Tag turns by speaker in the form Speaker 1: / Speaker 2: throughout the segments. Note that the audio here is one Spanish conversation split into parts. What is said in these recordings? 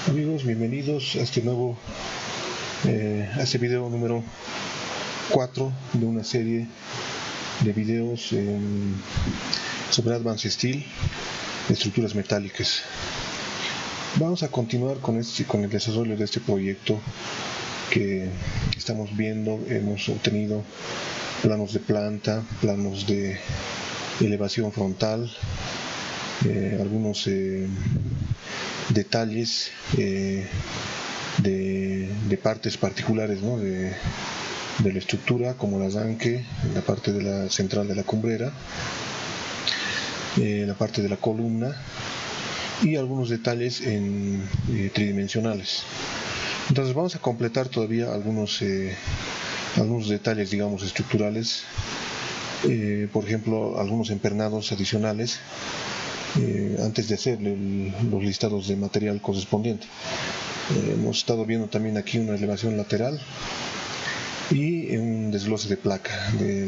Speaker 1: Amigos, bienvenidos a a este video número 4 de una serie de videos sobre Advanced Steel, estructuras metálicas. Vamos a continuar con el desarrollo de este proyecto que estamos viendo. Hemos obtenido planos de planta, planos de elevación frontal, algunos detalles de partes particulares, ¿no? de la estructura, como el arranque, la parte de la central de la cumbrera, la parte de la columna y algunos detalles tridimensionales. Entonces vamos a completar todavía algunos detalles, digamos, estructurales, por ejemplo, algunos empernados adicionales, antes de hacer los listados de material correspondiente. Hemos estado viendo también aquí una elevación lateral y un desglose de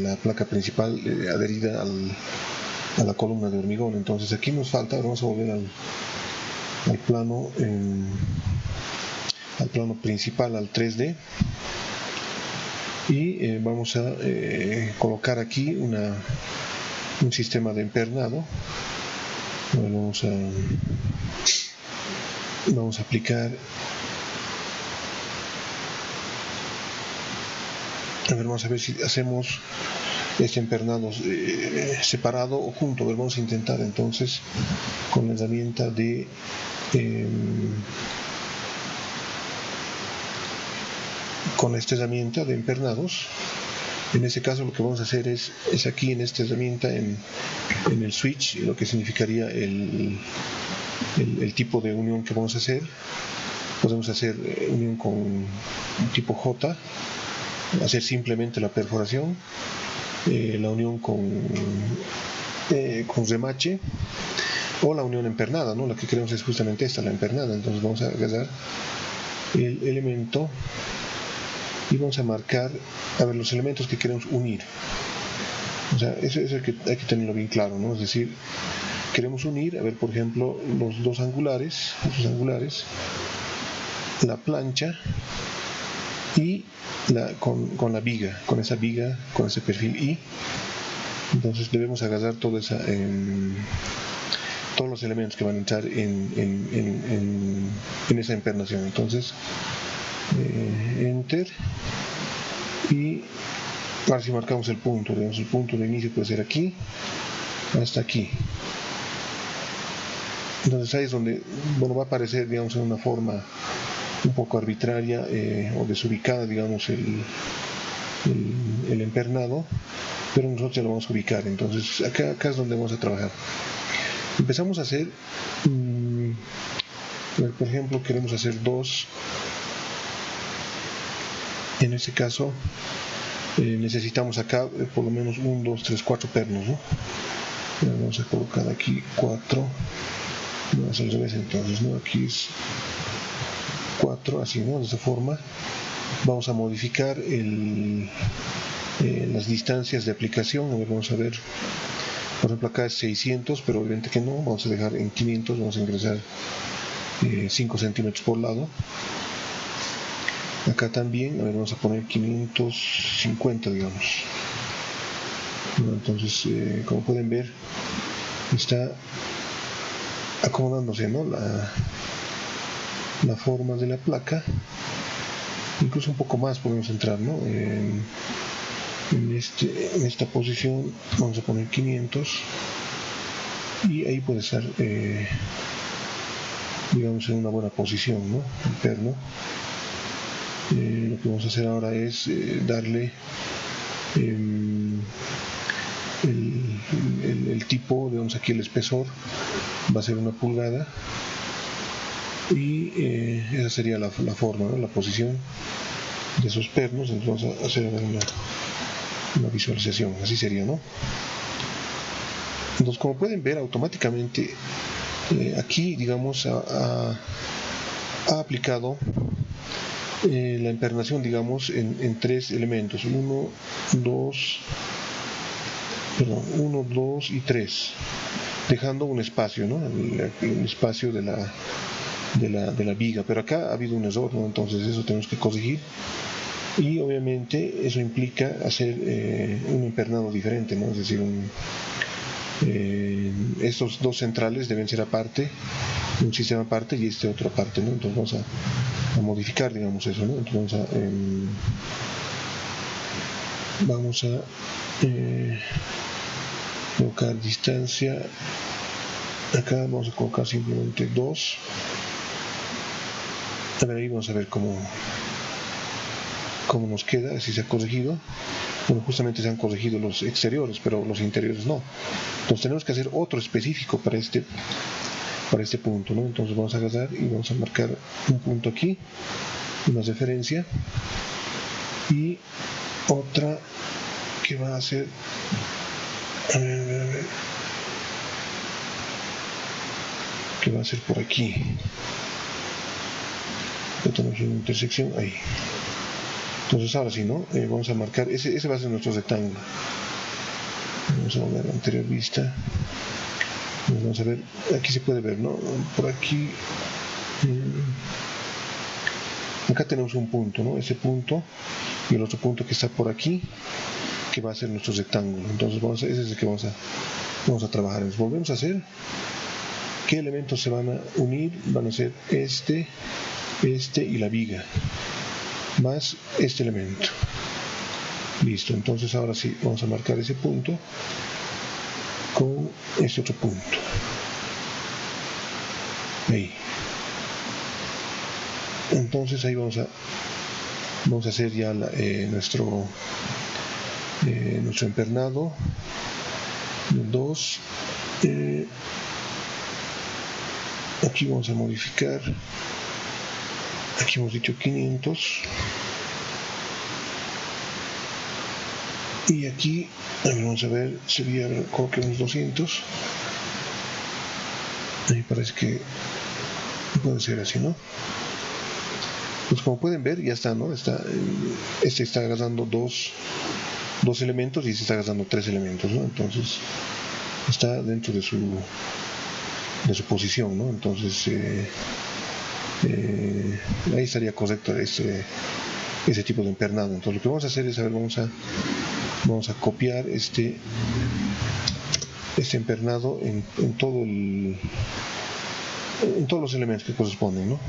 Speaker 1: la placa principal adherida a la columna de hormigón. Entonces aquí nos falta, vamos a volver al plano principal, al 3D, y vamos a colocar aquí un sistema de empernado. Vamos a aplicar, vamos a ver si hacemos este empernado separado o junto. Vamos a intentar entonces con la herramienta de esta herramienta de empernados. En este caso lo que vamos a hacer es aquí en esta herramienta, en el switch, lo que significaría el tipo de unión que vamos a hacer. Podemos hacer unión con un tipo J, hacer simplemente la perforación, la unión con remache, o la unión empernada, ¿no? La que queremos es justamente esta, la empernada. Entonces vamos a agarrar el elemento y vamos a marcar los elementos que queremos unir. O sea, eso es que hay que tenerlo bien claro, ¿no? Es decir, queremos unir, por ejemplo, los dos angulares, la plancha y con la viga, con esa viga, con ese perfil I. Entonces debemos agarrar todos los elementos que van a entrar en esa empernación. Entonces enter, y ahora si marcamos el punto, digamos, el punto de inicio puede ser aquí hasta aquí. Entonces ahí es donde va a aparecer, digamos, en una forma un poco arbitraria o desubicada, digamos, el empernado, pero nosotros ya lo vamos a ubicar. Entonces acá es donde vamos a trabajar. Empezamos a hacer, por ejemplo, queremos hacer dos. En este caso necesitamos acá por lo menos 1, 2, 3, 4 pernos, ¿no? Vamos a colocar aquí 4, no es al revés, entonces, ¿no? Aquí es 4, así, ¿no? De esta forma vamos a modificar las distancias de aplicación. Vamos a ver, por ejemplo, acá es 600, pero obviamente que no, vamos a dejar en 500, vamos a ingresar 5 centímetros por lado. Acá también, vamos a poner 550, digamos. Entonces, como pueden ver, está acomodándose, ¿no? la forma de la placa. Incluso un poco más podemos entrar, ¿no? En esta posición vamos a poner 500, y ahí puede estar, digamos, en una buena posición, ¿no? El perno. Lo que vamos a hacer ahora es darle el tipo, digamos, aquí el espesor va a ser 1 pulgada, y esa sería la forma, ¿no? La posición de esos pernos. Entonces vamos a hacer una visualización, así sería, ¿no? Entonces, como pueden ver, automáticamente aquí, digamos, ha aplicado la empernación, digamos, en 3 elementos, 1, 2 y 3, dejando un espacio, ¿no? Un espacio de la de la viga, pero acá ha habido un error, ¿no? Entonces eso tenemos que corregir, y obviamente eso implica hacer un empernado diferente, ¿no? Es decir, estos dos centrales deben ser aparte, un sistema aparte y este otro aparte, ¿no? Entonces vamos a modificar, digamos, eso, ¿no? Entonces vamos a colocar distancia, acá vamos a colocar simplemente 2. A ver, ahí vamos a ver cómo nos queda, si se ha corregido. Bueno, justamente se han corregido los exteriores, pero los interiores no. Entonces tenemos que hacer otro específico para este punto, ¿no? Entonces vamos a agarrar y vamos a marcar un punto aquí, una referencia, y otra que va a ser, que va a ser por aquí. Ya tenemos una intersección ahí. Entonces ahora sí, ¿no? Vamos a marcar, ese va a ser nuestro rectángulo. Vamos a volver a la anterior vista. Vamos a ver, aquí se puede ver, ¿no? Por aquí, acá tenemos un punto, ¿no? Ese punto y el otro punto que está por aquí, que va a ser nuestro rectángulo. Entonces ese es el que vamos a trabajar. Entonces volvemos a hacer. ¿Qué elementos se van a unir? Van a ser este y la viga, más este elemento. Listo, entonces ahora sí vamos a marcar ese punto con este otro punto. Ahí. Entonces ahí vamos a hacer ya nuestro empernado 2. Aquí vamos a modificar. Aquí hemos dicho 500. Y aquí, vamos a ver, sería, coloquemos 200. Ahí parece que puede ser así, ¿no? Pues como pueden ver, ya está, ¿no? Este está agarrando dos elementos y este está agarrando 3 elementos, ¿no? Entonces está dentro de su posición, ¿no? Entonces ahí estaría correcto ese tipo de empernado. Entonces lo que vamos a hacer es, vamos a copiar este empernado en todos los elementos que corresponden, ¿no?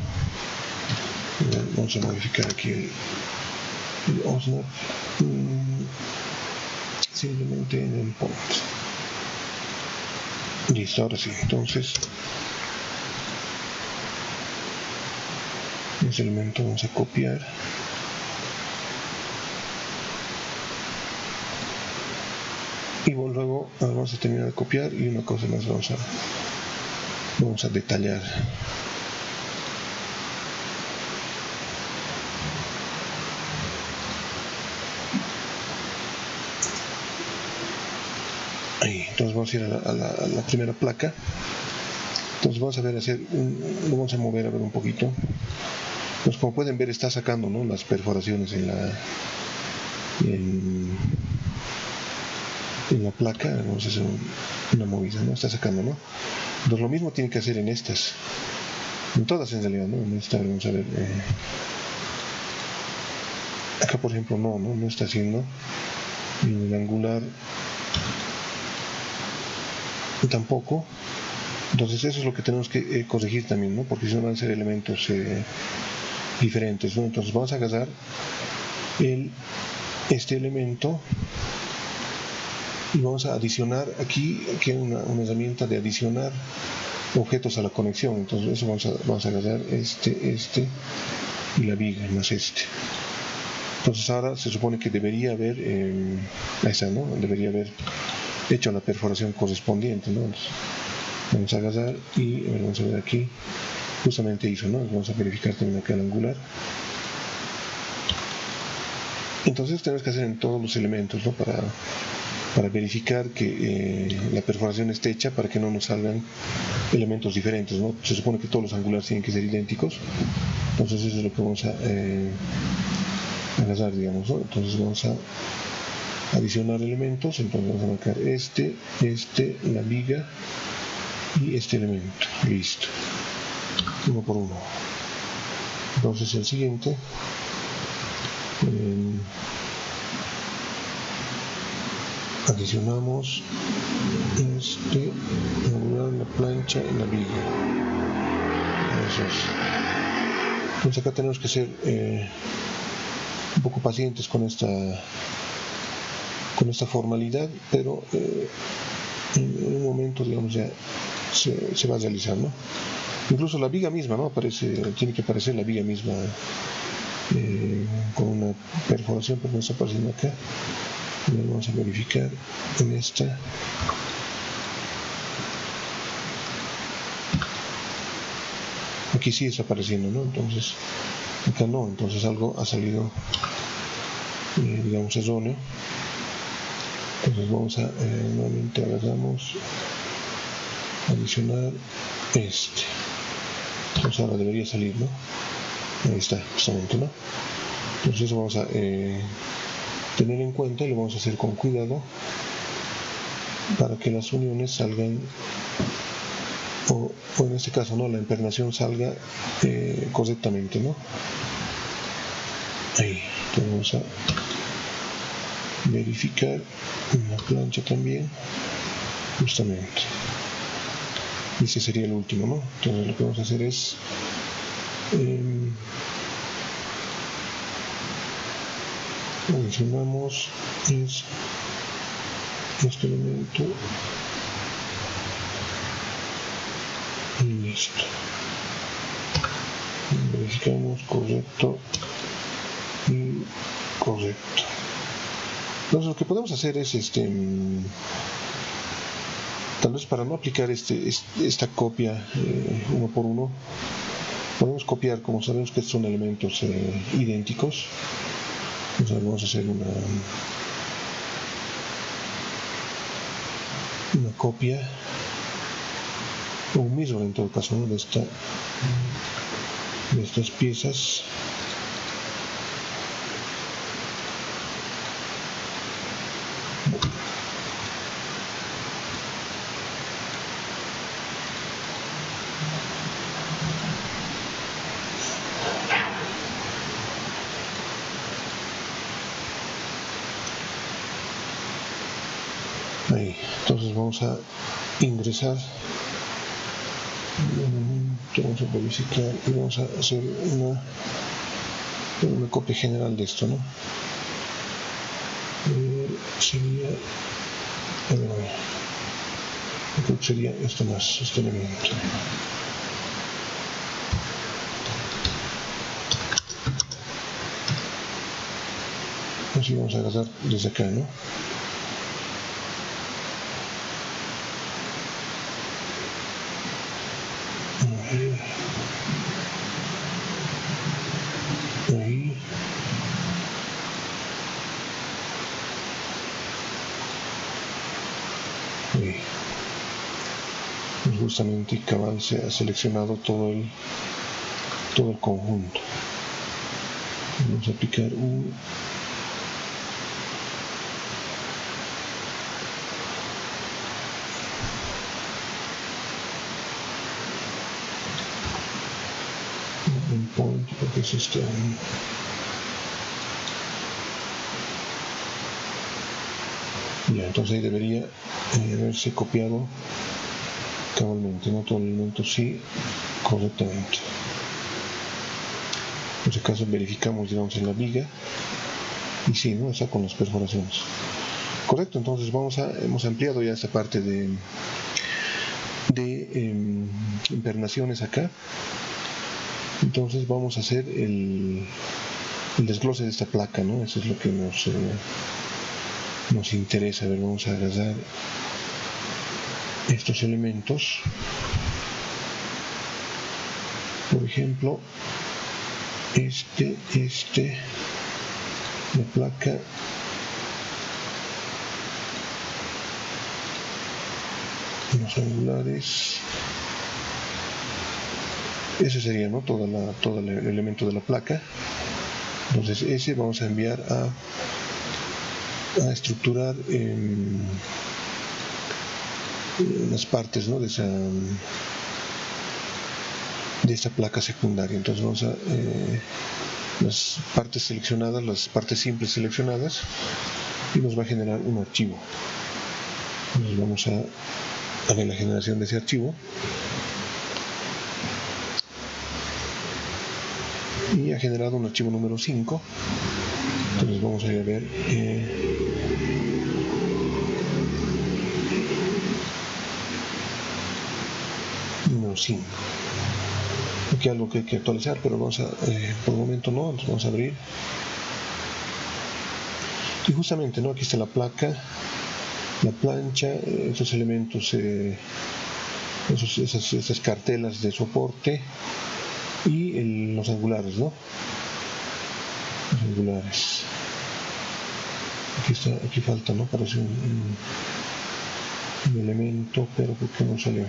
Speaker 1: Vamos a modificar aquí el OSNAP simplemente en el point. Listo, ahora sí. Entonces ese elemento vamos a copiar. Y luego vamos a terminar de copiar, y una cosa más vamos a detallar. Ahí, entonces vamos a ir a la primera placa. Entonces vamos a ver, lo vamos a mover a ver un poquito. Pues como pueden ver, está sacando, ¿no?, las perforaciones en la placa. Vamos a hacer una movida, ¿no? Está sacando, ¿no? Entonces lo mismo tiene que hacer en estas, en todas en realidad, ¿no? En esta vamos a ver, acá por ejemplo no está haciendo, y en el angular tampoco. Entonces eso es lo que tenemos que corregir también, ¿no? Porque si no van a ser elementos diferentes, ¿no? Entonces vamos a agarrar este elemento y vamos a adicionar aquí, que es una herramienta de adicionar objetos a la conexión. Entonces eso vamos a agarrar este y la viga más este. Entonces ahora se supone que debería haber, ahí está, ¿no? Debería haber hecho la perforación correspondiente, ¿no? Entonces, vamos a agarrar y vamos a ver aquí, justamente hizo, ¿no? Vamos a verificar también acá el angular. Entonces tenemos que hacer en todos los elementos, ¿no? Para verificar que la perforación esté hecha, para que no nos salgan elementos diferentes, ¿no? Se supone que todos los angulares tienen que ser idénticos. Entonces eso es lo que vamos a agarrar, digamos, ¿no? Entonces vamos a adicionar elementos. Entonces vamos a marcar la viga y este elemento. Listo. uno por uno. Entonces el siguiente adicionamos la plancha en la viga. Eso es. Entonces acá tenemos que ser un poco pacientes con esta formalidad, pero en un momento, digamos, ya se va a realizar, ¿no? Incluso la viga misma, ¿no? Tiene que aparecer la viga misma con una perforación, pero no está apareciendo acá. Vamos a verificar en esta. Aquí sí está apareciendo, ¿no? Entonces acá no, entonces algo ha salido digamos erróneo. Entonces vamos a nuevamente agarramos, adicionar entonces ahora debería salir, ¿no? Ahí está, justamente, ¿no? Entonces eso vamos a tener en cuenta y lo vamos a hacer con cuidado para que las uniones salgan, o en este caso, ¿no? La empernación salga correctamente, ¿no? Ahí, entonces vamos a verificar una plancha también, justamente. Y ese sería el último, ¿no? Entonces lo que vamos a hacer es adicionamos este elemento y listo. Verificamos correcto y correcto. Entonces lo que podemos hacer es tal vez para no aplicar esta copia uno por uno, podemos copiar, como sabemos que son elementos idénticos. Entonces vamos a hacer una copia, o un mismo en todo caso, ¿no? de estas piezas. Ahí, entonces vamos a ingresar, vamos a verificar y vamos a hacer una copia general de esto, ¿no? Sería, creo que sería esto más, este elemento. Así vamos a agarrar desde acá, ¿no? Ahí. Ahí. Pues justamente cabal se ha seleccionado todo el conjunto. Vamos a aplicar un point, porque es ya, entonces ahí debería haberse copiado cabalmente, ¿no? Todo el elemento sí, correctamente. En ese caso verificamos, digamos, en la viga y sí, ¿no? Está con las perforaciones. Correcto, entonces hemos ampliado ya esta parte de impernaciones acá. Entonces vamos a hacer el desglose de esta placa, ¿no? Eso es lo que nos interesa. A ver, vamos a agarrar estos elementos. Por ejemplo, la placa los angulares, ese sería, ¿no? todo el elemento de la placa. Entonces ese vamos a enviar a estructurar las partes, ¿no? de de esta placa secundaria. Entonces vamos a las partes seleccionadas, las partes simples seleccionadas, y nos va a generar un archivo. Entonces vamos a ver la generación de ese archivo, y ha generado un archivo número 5. Entonces vamos a ir a ver número 5. Aquí algo que hay que actualizar, pero vamos a por el momento no. Entonces vamos a abrir, y justamente, ¿no?, aquí está la placa, la plancha, estos elementos, esas cartelas de soporte, y los angulares, ¿no? Los angulares. Aquí falta, ¿no? Parece un elemento, pero ¿por qué no salió?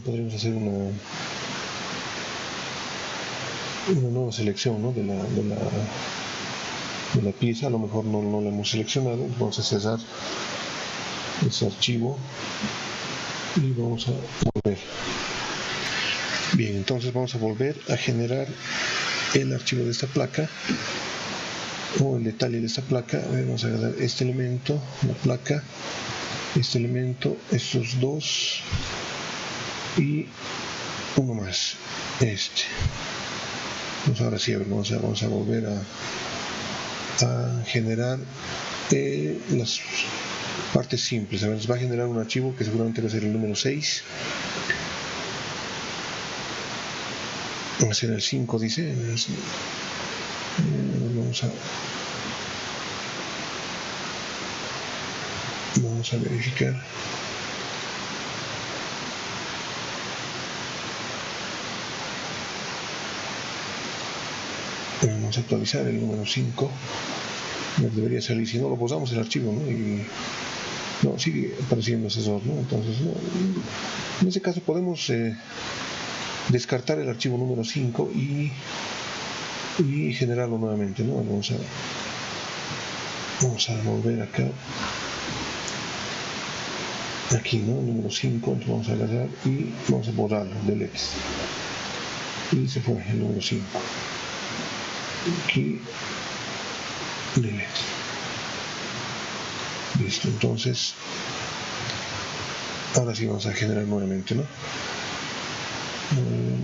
Speaker 1: Podríamos hacer una nueva selección, ¿no?, de la pieza. A lo mejor no la hemos seleccionado. Vamos a cerrar ese archivo y vamos a volver. Bien, entonces vamos a volver a generar el archivo de esta placa, o el detalle de esta placa. Vamos a agarrar este elemento, la placa, este elemento, estos dos, y uno más, este. Pues ahora sí, vamos a volver a generar las partes simples. A ver, nos va a generar un archivo que seguramente va a ser el número 6. Va a ser el 5, dice. Vamos a verificar. Vamos a actualizar el número 5. Debería salir, si no lo posamos el archivo, ¿no? Y no, sigue apareciendo ese error, ¿no? Entonces, no, en este caso podemos descartar el archivo número 5 y generarlo nuevamente, ¿no? Vamos a volver acá, aquí, ¿no? El número 5, entonces vamos a agarrar y vamos a borrarlo, delete, y se fue el número 5. Aquí, delete. Listo, entonces ahora sí vamos a generar nuevamente, ¿no?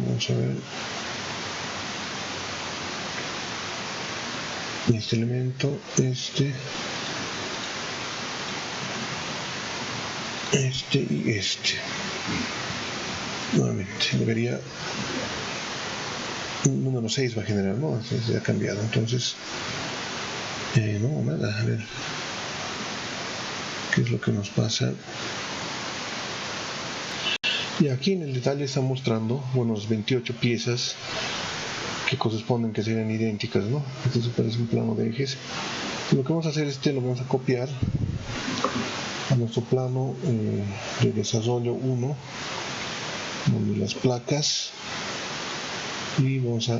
Speaker 1: Vamos a ver este elemento, este y este. Nuevamente debería, número 6 va a generar, ¿no? Se ha cambiado, entonces no, nada. A ver qué es lo que nos pasa. Y aquí en el detalle está mostrando, bueno, las 28 piezas que corresponden, que serían idénticas, ¿no? Este parece un plano de ejes. Y lo que vamos a hacer es lo vamos a copiar a nuestro plano de desarrollo 1, donde las placas, y vamos a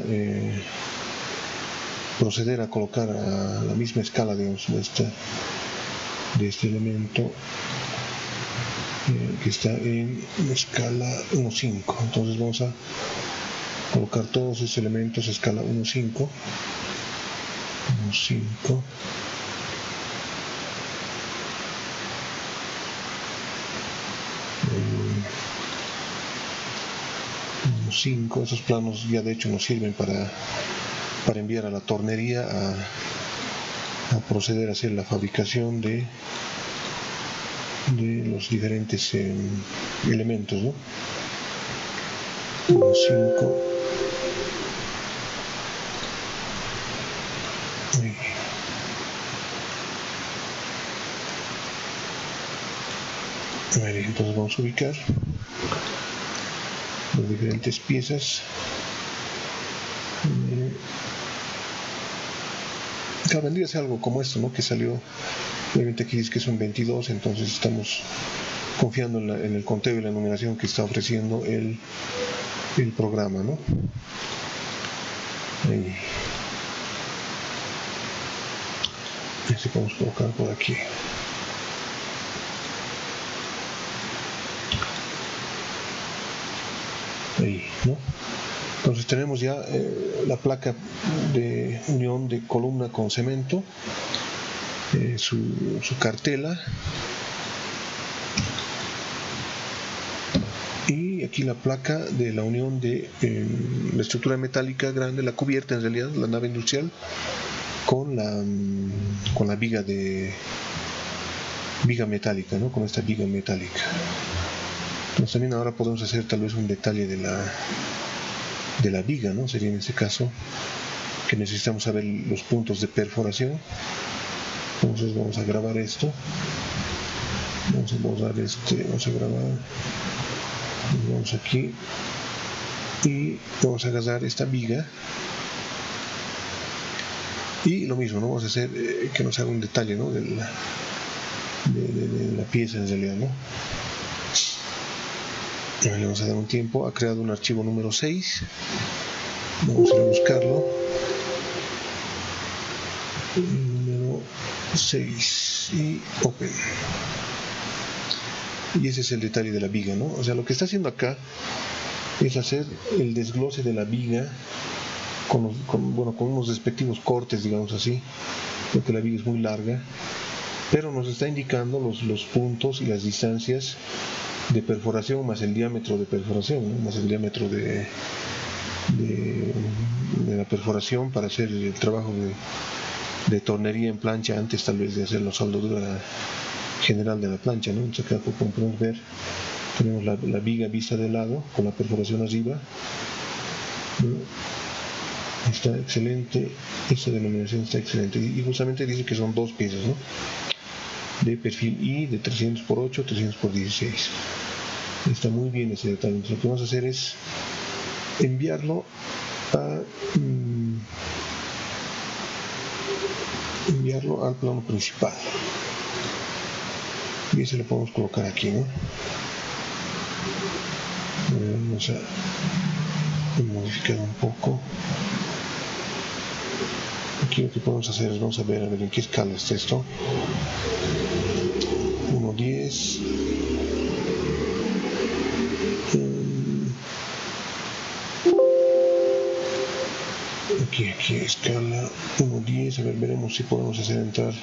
Speaker 1: proceder a colocar a la misma escala, digamos, de este elemento que está en escala 1.5. Entonces vamos a colocar todos estos elementos a escala 1.5. 1.5. Esos planos ya de hecho nos sirven para enviar a la tornería a proceder a hacer la fabricación de los diferentes elementos, ¿no? 5. A ver, entonces vamos a ubicar las diferentes piezas. Vendría a ser algo como esto, ¿no? Que salió, obviamente aquí dice que son 22, entonces estamos confiando en el conteo y la numeración que está ofreciendo el programa, ¿no? Ahí. Este podemos colocar por aquí. ¿no? Entonces tenemos ya la placa de unión de columna con cemento, su cartela, y aquí la placa de la unión de la estructura metálica grande, la cubierta en realidad, la nave industrial, con la viga metálica, ¿no? Con esta viga metálica. Entonces también ahora podemos hacer tal vez un detalle de la viga, ¿no? Sería en este caso que necesitamos saber los puntos de perforación. Entonces vamos a grabar esto, vamos a borrar vamos a grabar, vamos aquí y vamos a agarrar esta viga y lo mismo, ¿no? Vamos a hacer que nos haga un detalle, ¿no? de la pieza en realidad, ¿no? Le vamos a dar un tiempo. Ha creado un archivo número 6, vamos a ir a buscarlo, número 6 y open. Y ese es el detalle de la viga, ¿no? O sea, lo que está haciendo acá es hacer el desglose de la viga con unos respectivos cortes, digamos así, porque la viga es muy larga, pero nos está indicando los puntos y las distancias de perforación más el diámetro de perforación, ¿no? Más el diámetro de la perforación para hacer el trabajo de tornería en plancha antes tal vez de hacer la soldadura general de la plancha, ¿no? Entonces acá, como podemos ver, tenemos la viga vista de lado con la perforación arriba, ¿no? Está excelente, esta denominación está excelente, y justamente dice que son dos piezas, ¿no? De perfil I de 300 por 8, 300 por 16. Está muy bien ese detalle. Entonces, lo que vamos a hacer es enviarlo al plano principal, y ese lo podemos colocar aquí, ¿no? Vamos a modificar un poco. Aquí lo que podemos hacer es, vamos a ver en qué escala está esto. 1:10. Aquí escala 1:10. A ver, veremos si podemos hacer entrar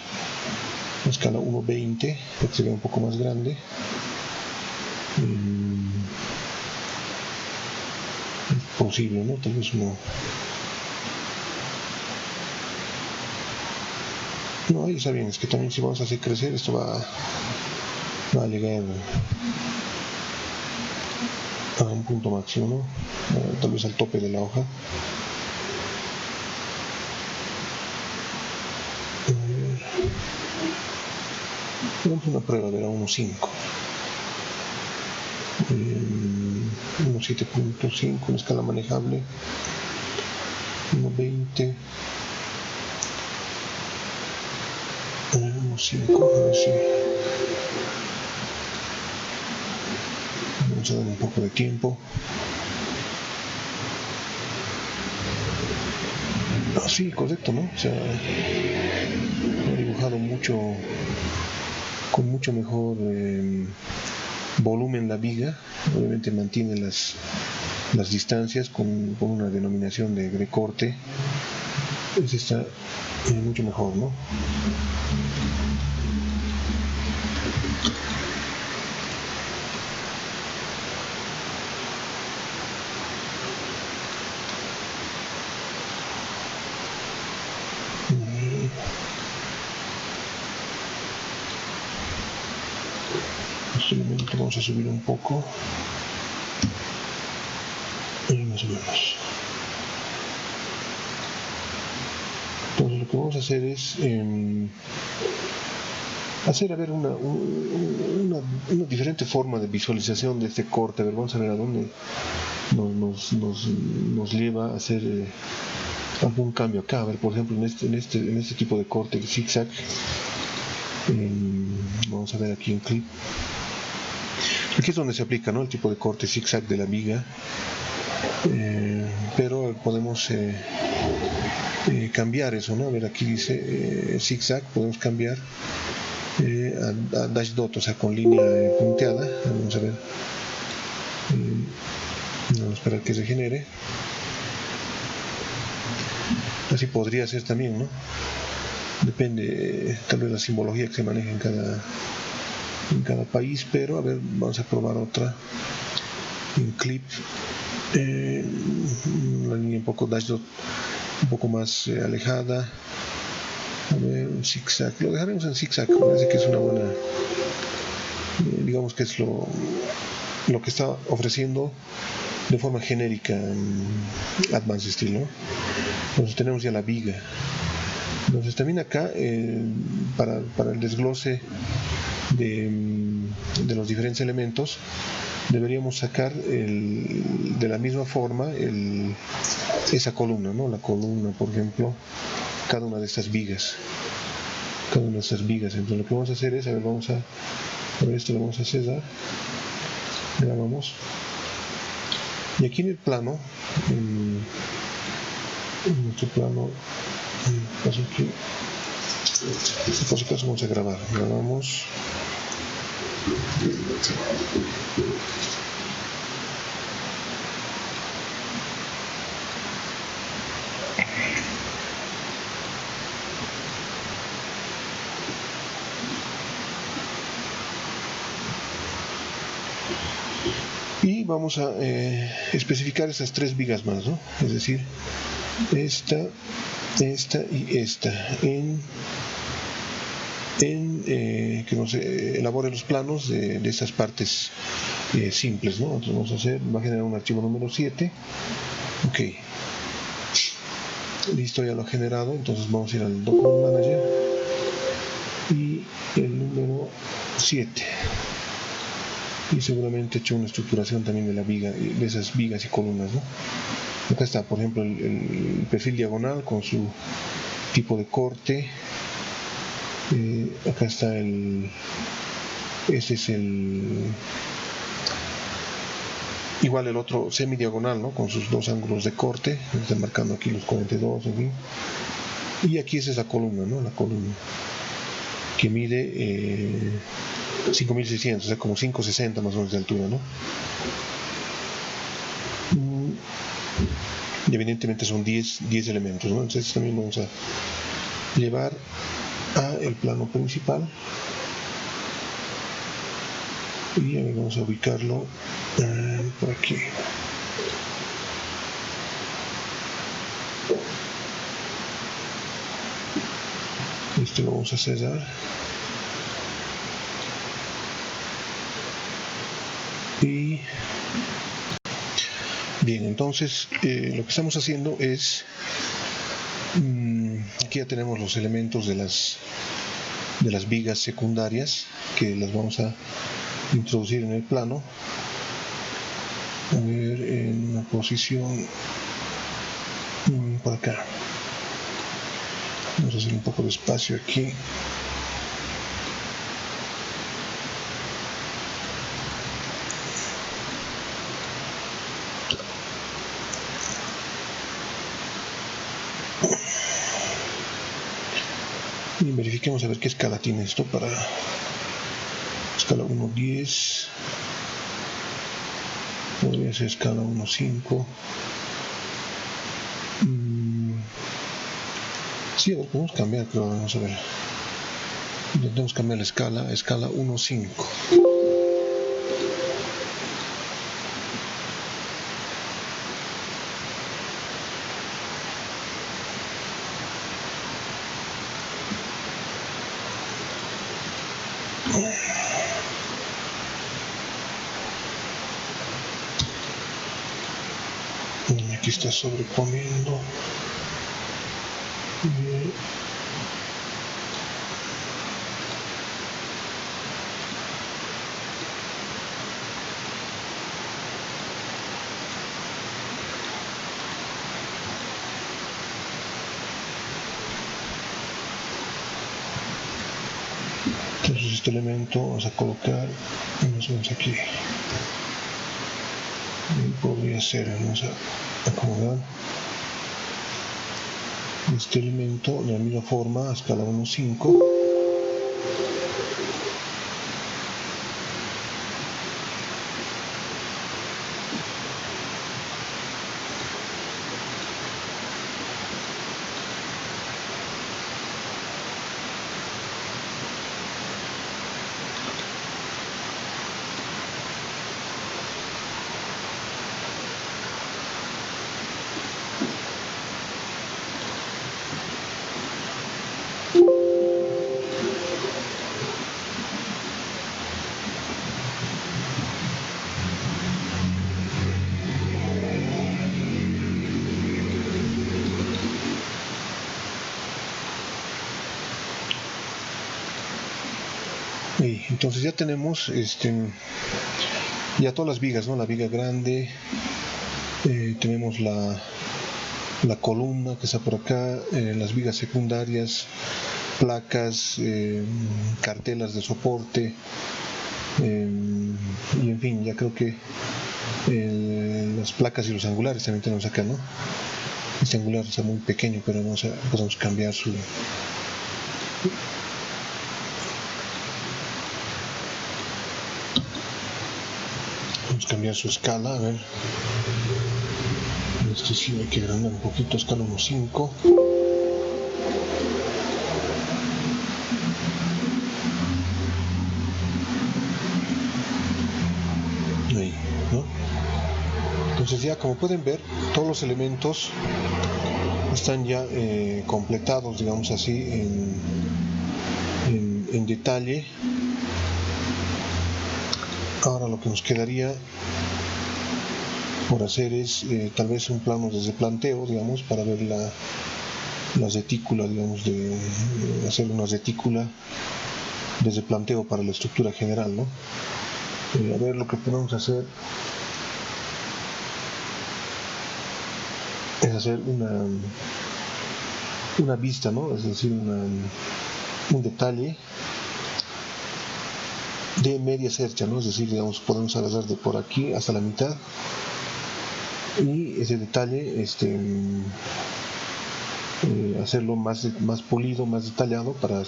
Speaker 1: a escala 1:20, para que se vea un poco más grande. Es posible, ¿no? Tal vez no, ahí está bien. Es que también si vamos a hacer crecer esto va a llegar a un punto máximo, ¿no? Tal vez al tope de la hoja. Tenemos una prueba de la 1.5, 1.7.5, una escala manejable, 1.20, 1.5, a ver si vamos a dar un poco de tiempo. Sí, correcto, ¿no? O sea, he dibujado con mucho mejor volumen la viga. Obviamente mantiene las distancias con una denominación de corte. Pues está mucho mejor, ¿no? Vamos a subir un poco, ahí más o menos. Entonces lo que vamos a hacer es hacer una diferente forma de visualización de este corte. A ver, vamos a ver a dónde nos lleva a hacer algún cambio acá. A ver, por ejemplo, en este tipo de corte zigzag, vamos a ver aquí en clip. Aquí es donde se aplica, ¿no?, el tipo de corte zigzag de la viga, pero podemos cambiar eso, ¿no? A ver, aquí dice zigzag, podemos cambiar a dash dot, o sea, con línea punteada. Vamos a ver, Vamos a esperar que se genere. Así podría ser también, ¿no? Depende tal vez la simbología que se maneja en cada país, pero a ver, vamos a probar otra en clip. La línea un poco dashdot, un poco más alejada. A ver, un zigzag, lo dejaremos en zigzag, me parece que es una buena, digamos que es lo que está ofreciendo de forma genérica en Advanced Steel, ¿no? Entonces tenemos ya la viga. Entonces también acá para el desglose de los diferentes elementos deberíamos sacar de la misma forma esa columna, ¿no? La columna, por ejemplo, cada una de estas vigas. Entonces lo que vamos a hacer es, a ver, esto lo vamos a cesar, grabamos, y aquí en el plano, en nuestro plano, por si acaso vamos a grabamos. Y vamos a especificar esas tres vigas más, ¿no? Es decir, esta y esta que nos elabore los planos de estas partes simples, ¿no? Entonces vamos a generar un archivo número 7. Ok, listo, ya lo ha generado. Entonces vamos a ir al Document Manager y el número 7, y seguramente he hecho una estructuración también de la viga, de esas vigas y columnas, ¿no? Acá está, por ejemplo, el perfil diagonal con su tipo de corte. Acá está ese es igual el otro semidiagonal, ¿no? Con sus dos ángulos de corte. Están marcando aquí los 42, en fin. Y aquí esa es la columna, ¿no? La columna que mide 5600, o sea, como 560 más o menos de altura, ¿no? Y evidentemente son 10 elementos, ¿no? Entonces también vamos a llevar a el plano principal y a ver, vamos a ubicarlo por aquí. Esto lo vamos a cesar y bien, entonces lo que estamos haciendo es aquí ya tenemos los elementos de las vigas secundarias que las vamos a introducir en el plano. A ver, en una posición por acá. Vamos a hacer un poco de espacio aquí. Y verifiquemos a ver qué escala tiene esto para escala 1.10. Podría ser escala 1.5. Sí, a ver, podemos cambiar, pero vamos a ver. Intentemos cambiar la escala a escala 1.5. Aquí está sobreponiendo. Entonces este elemento vamos a colocar más o menos aquí. Y podría ser, vamos a acomodar este elemento de la misma forma a escala 1.5. Y entonces ya tenemos ya todas las vigas, ¿no? La viga grande, tenemos la columna que está por acá, las vigas secundarias, placas, cartelas de soporte, y en fin, ya creo que las placas y los angulares también tenemos acá, ¿no? Este angular está muy pequeño, pero podemos cambiar su escala. A ver, este sí hay que agrandar un poquito, escala 1.5. Ahí, ¿no? Entonces ya, como pueden ver, todos los elementos están ya completados, digamos así, en detalle. Ahora lo que nos quedaría por hacer es tal vez un plano desde planteo, digamos, para ver las retículas, digamos, hacer una retícula desde planteo para la estructura general, ¿no? A ver, lo que podemos hacer es hacer una vista, ¿no? Es decir, un detalle de media cercha, ¿no? Es decir, digamos, podemos agarrar de por aquí hasta la mitad, y ese detalle hacerlo más pulido, más detallado, para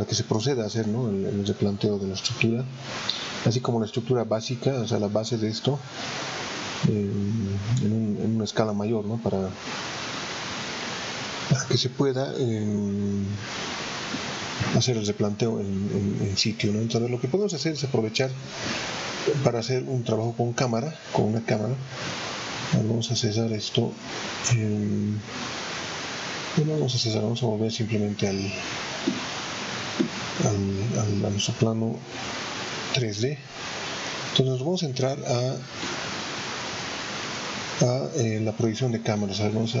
Speaker 1: que se proceda a hacer, ¿no? el replanteo de la estructura, así como la estructura básica, o sea, la base de esto, en una escala mayor, ¿no? Para que se pueda hacer el replanteo en sitio, ¿no? Entonces lo que podemos hacer es aprovechar para hacer un trabajo con una cámara. Vamos a cesar esto, vamos a volver simplemente a nuestro plano 3D. Entonces nos vamos a entrar a la proyección de cámaras. Vamos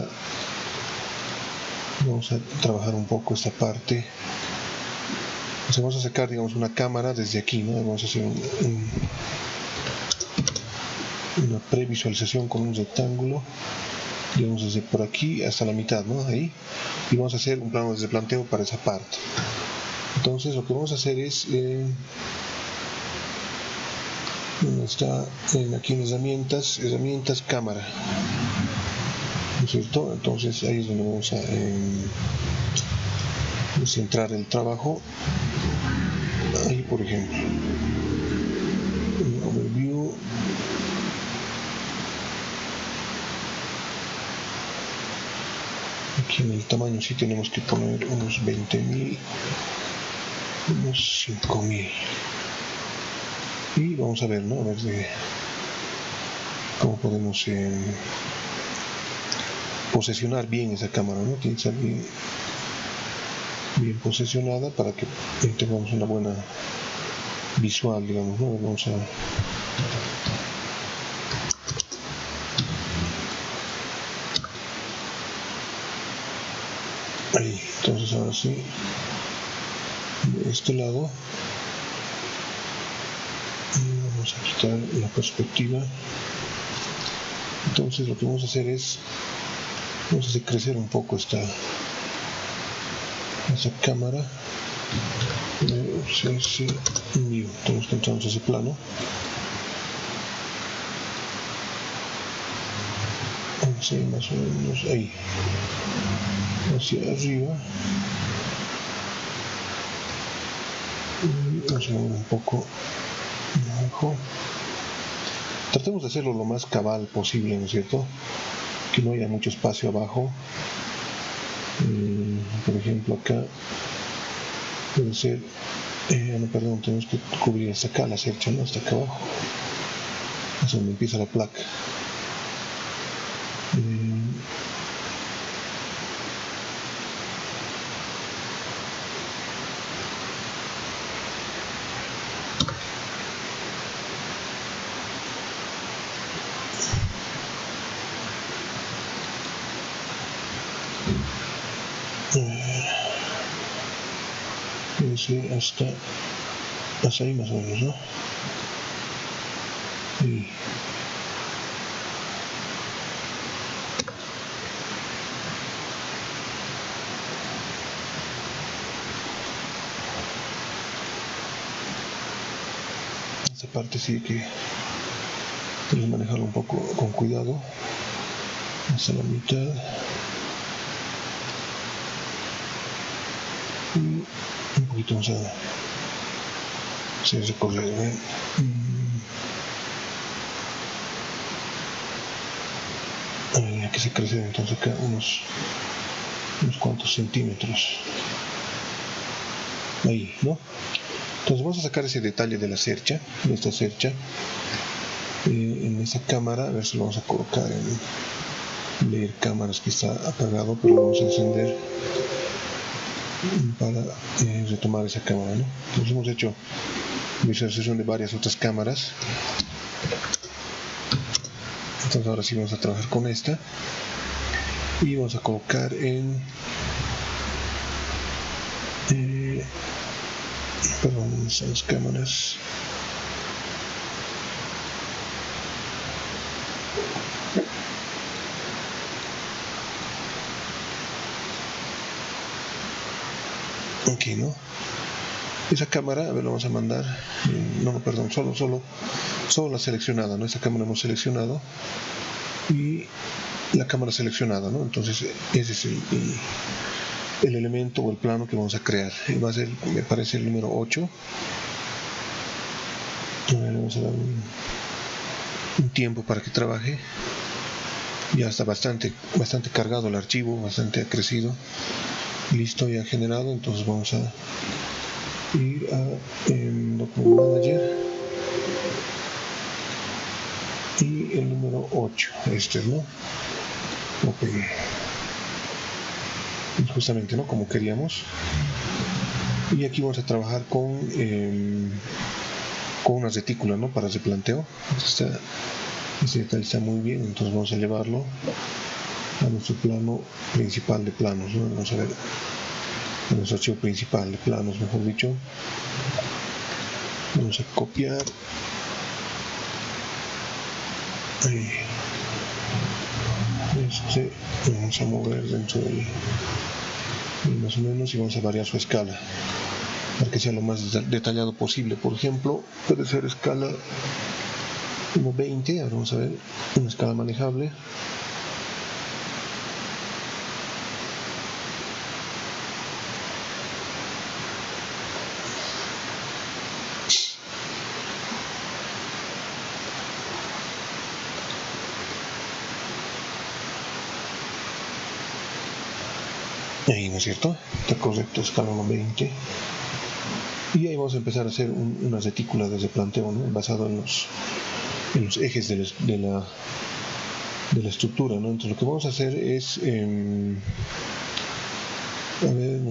Speaker 1: a trabajar un poco esta parte. Entonces vamos a sacar, digamos, una cámara desde aquí, ¿no? Vamos a hacer una previsualización con un rectángulo, digamos, desde por aquí hasta la mitad, ¿no? Ahí. Y vamos a hacer un plano desde planteo para esa parte. Entonces lo que vamos a hacer es está aquí en herramientas, cámara, ¿no es cierto? Entonces ahí es donde vamos a centrar el trabajo. Ahí, por ejemplo, overview, aquí en el tamaño sí tenemos que poner unos 20.000, unos 5.000, y vamos a ver, ¿no? A ver cómo podemos posesionar bien esa cámara, ¿no? Tiene que estar bien posesionada para que tengamos una buena visual, digamos, ¿no? Vamos a ahí. Entonces ahora sí, de este lado vamos a quitar la perspectiva. Entonces lo que vamos a hacer es vamos a hacer crecer un poco esa cámara. Entonces entramos a ese plano. Vamos a ir más o menos ahí, hacia arriba. Vamos a mover un poco abajo. Tratemos de hacerlo lo más cabal posible, ¿no es cierto? Que no haya mucho espacio abajo. Por ejemplo, acá puede ser, no, perdón, tenemos que cubrir hasta acá la cercha, ¿no? Hasta acá abajo, es donde empieza la placa. parece hasta ahí más o menos, ¿no? Y esta parte sí que hay que manejarlo un poco con cuidado hasta la mitad. Y un poquito más a hacer recorrido, ¿eh? Hay que se crece entonces acá unos cuantos centímetros ahí, ¿no? Entonces vamos a sacar ese detalle de la cercha, de esta cercha, en esa cámara. A ver si lo vamos a colocar en leer cámaras, que está apagado, pero lo vamos a encender para retomar esa cámara, ¿no? Entonces hemos hecho visualización de varias otras cámaras. Entonces ahora sí vamos a trabajar con esta y vamos a colocar en esas cámaras. Aquí, ¿no? Esa cámara, a ver, lo vamos a mandar, perdón, solo la seleccionada, ¿no? Esta cámara hemos seleccionado y la cámara seleccionada, ¿no? Entonces ese es el elemento o el plano que vamos a crear. Va a ser, me parece, el número 8. Le vamos a dar un tiempo para que trabaje. Ya está bastante cargado el archivo, bastante ha crecido. Listo, ya generado. Entonces vamos a ir a Document Manager y el número 8, ¿no? Ok, justamente, ¿no? Como queríamos. Y aquí vamos a trabajar con una retícula, ¿no? Para replanteo. Este detalle está muy bien, entonces vamos a llevarlo a nuestro plano principal de planos, ¿no? Vamos a ver a nuestro archivo principal de planos, mejor dicho. Vamos a copiar vamos a mover dentro del más o menos, y vamos a variar su escala para que sea lo más detallado posible. Por ejemplo, puede ser escala 1:20. Ahora vamos a ver una escala manejable. Ahí, ¿no es cierto? Está correcto, escala 1:20. Y ahí vamos a empezar a hacer una retícula de replanteo, ¿no? Basado en los ejes de la estructura, ¿no? Entonces lo que vamos a hacer es a ver,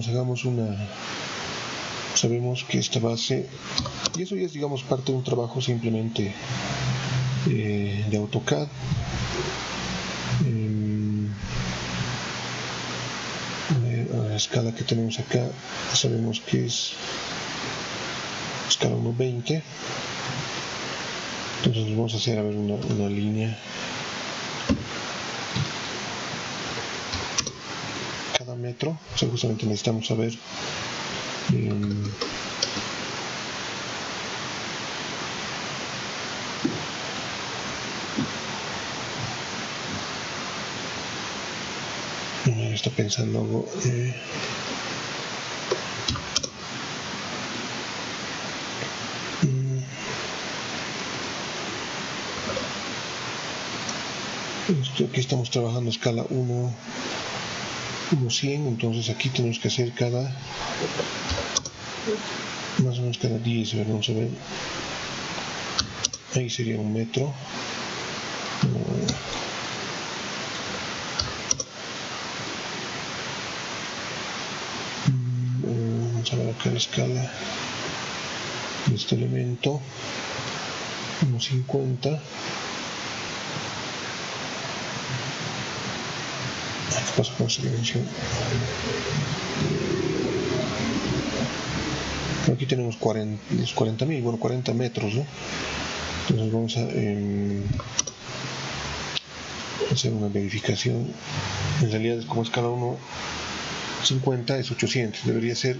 Speaker 1: sabemos que esta base, y eso ya es, digamos, parte de un trabajo simplemente de AutoCAD. A la escala que tenemos acá, sabemos que es escala 1:20. Entonces vamos a hacer, a ver, una línea cada metro. O sea, justamente necesitamos saber está pensando algo. Aquí estamos trabajando escala 1:100, entonces aquí tenemos que hacer más o menos cada 10. Vamos a ver, ahí sería 1 metro. Vamos a ver acá la escala de este elemento, 1:50. ¿Qué pasa con esta dimensión? Aquí tenemos los 40.000, bueno, 40 metros, ¿no? Entonces vamos a hacer una verificación. En realidad, como es cada uno 50, es 800. Debería ser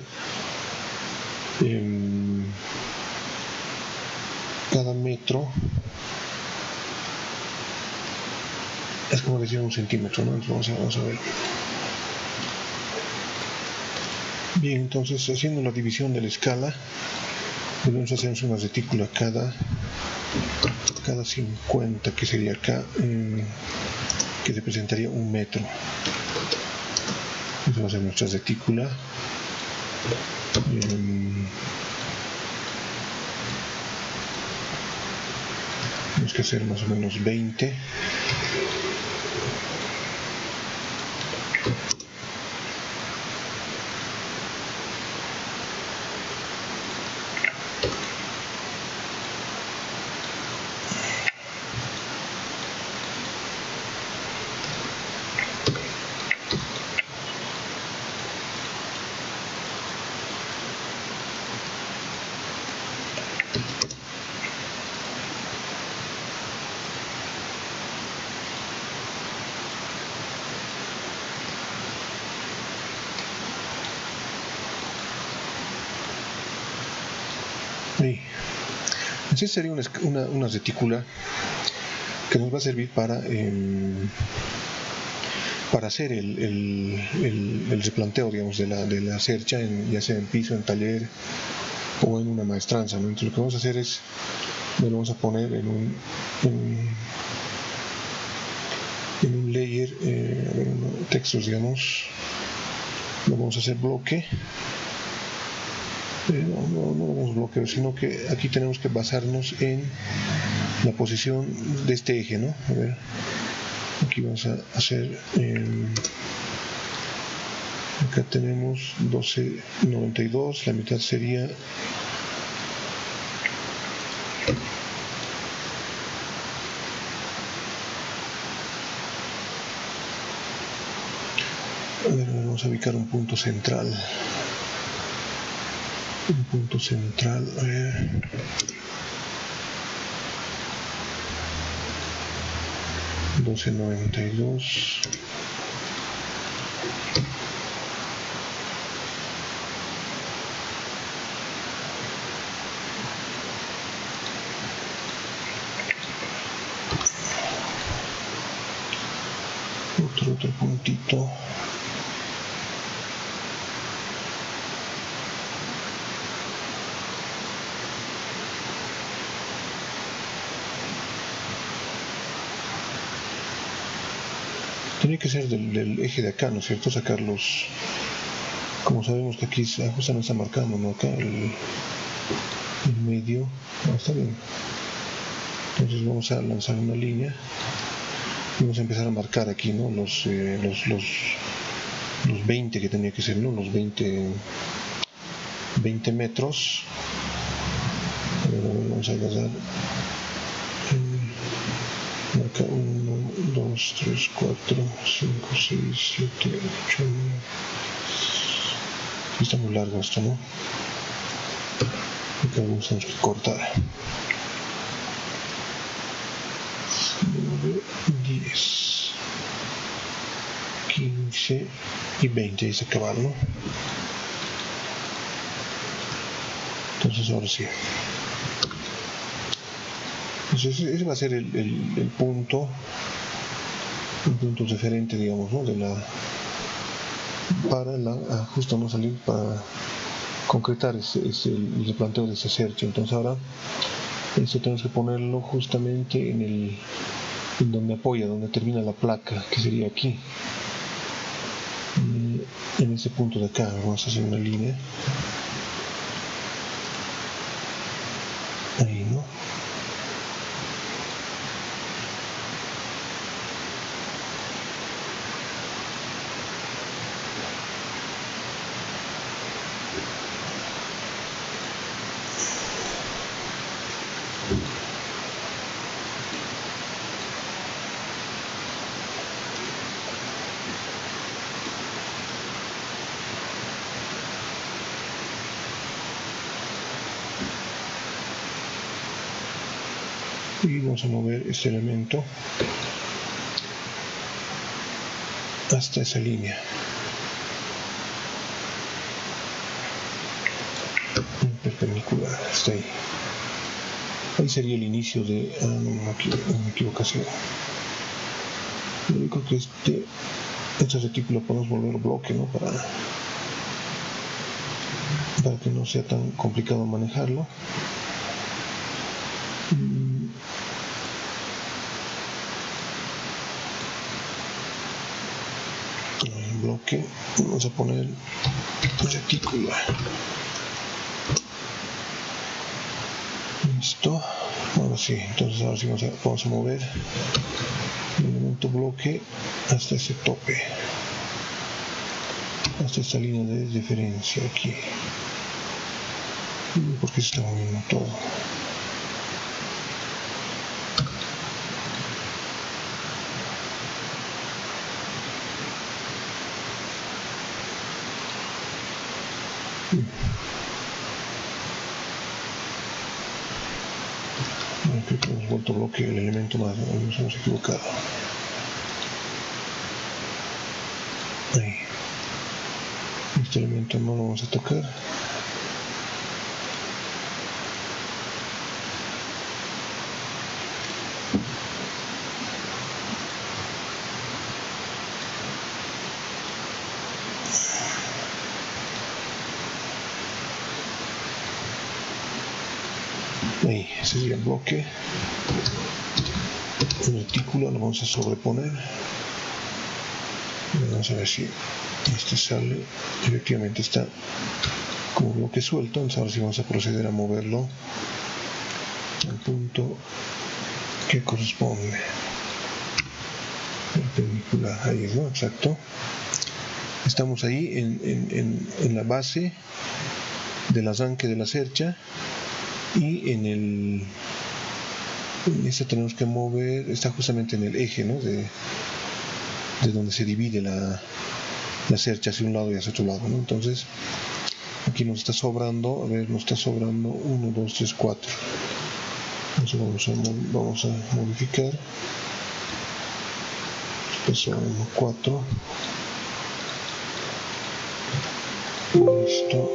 Speaker 1: cada metro es como decir 1 centímetro, ¿no? Entonces vamos a ver. Bien, entonces haciendo la división de la escala, debemos hacer una retícula cada 50, que sería acá, que representaría 1 metro. Entonces vamos a hacer nuestra retícula. Tenemos que hacer más o menos 20. Así sería una retícula que nos va a servir para hacer el replanteo, digamos, de la cercha, ya sea en piso, en taller o en una maestranza, ¿no? Entonces lo que vamos a hacer es, lo vamos a poner en un layer, textos, digamos, lo vamos a hacer bloque. No vamos a bloquear, sino que aquí tenemos que basarnos en la posición de este eje, ¿no? A ver, aquí vamos a hacer, acá tenemos 12.92, la mitad sería a ver, vamos a ubicar un punto central. A ver. $12.92. Otro puntito. Tiene que ser del eje de acá, ¿no es cierto? Sacarlos, como sabemos que aquí justo no está marcando, ¿no? Acá el medio, está bien. Entonces vamos a lanzar una línea y vamos a empezar a marcar aquí, ¿no? Los 20 que tenía que ser, ¿no? Los 20 metros. Vamos a agarrar acá 1, 2, 3, 4, 5, 6, 7, 8, 9. Está muy largo esto, ¿no? Acá vamos a cortar 9, 10, 15 y 20, ahí se acabaron, ¿no? Entonces ahora sí. Entonces ese va a ser el punto, un punto referente, digamos, ¿no? Para justo no salir, para concretar el replanteo de ese cercho. Entonces ahora esto tenemos que ponerlo justamente en donde apoya, donde termina la placa, que sería aquí, en ese punto de acá. Vamos a hacer una línea ahí, ¿no? y vamos a mover este elemento hasta esa línea. Perpendicular, hasta ahí. Ahí sería el inicio de una equivocación. Lo único que este retículo podemos volver bloque, ¿no? Para que no sea tan complicado manejarlo. El bloque, vamos a poner retículo. Listo. Ahora sí, entonces ahora sí vamos a mover el elemento bloque hasta ese tope, hasta esta línea de diferencia aquí. Porque se está moviendo todo. Creo que hemos vuelto bloque el elemento más, nos hemos equivocado. Ahí. Este elemento no lo vamos a tocar. Ahí, ese sería el bloque. El retículo lo vamos a sobreponer. Vamos a ver si este sale. Efectivamente está como bloque suelto. Entonces ahora sí vamos a proceder a moverlo al punto que corresponde. Perpendicular, ahí es, ¿no? Exacto. Estamos ahí en la base del arranque de la cercha. Y en esta tenemos que mover, está justamente en el eje, ¿no? de donde se divide la cercha hacia un lado y hacia otro lado, ¿no? Entonces aquí nos está sobrando, a ver, nos está sobrando 1, 2, 3, 4. Entonces vamos a modificar. Está sobrando 4. Listo.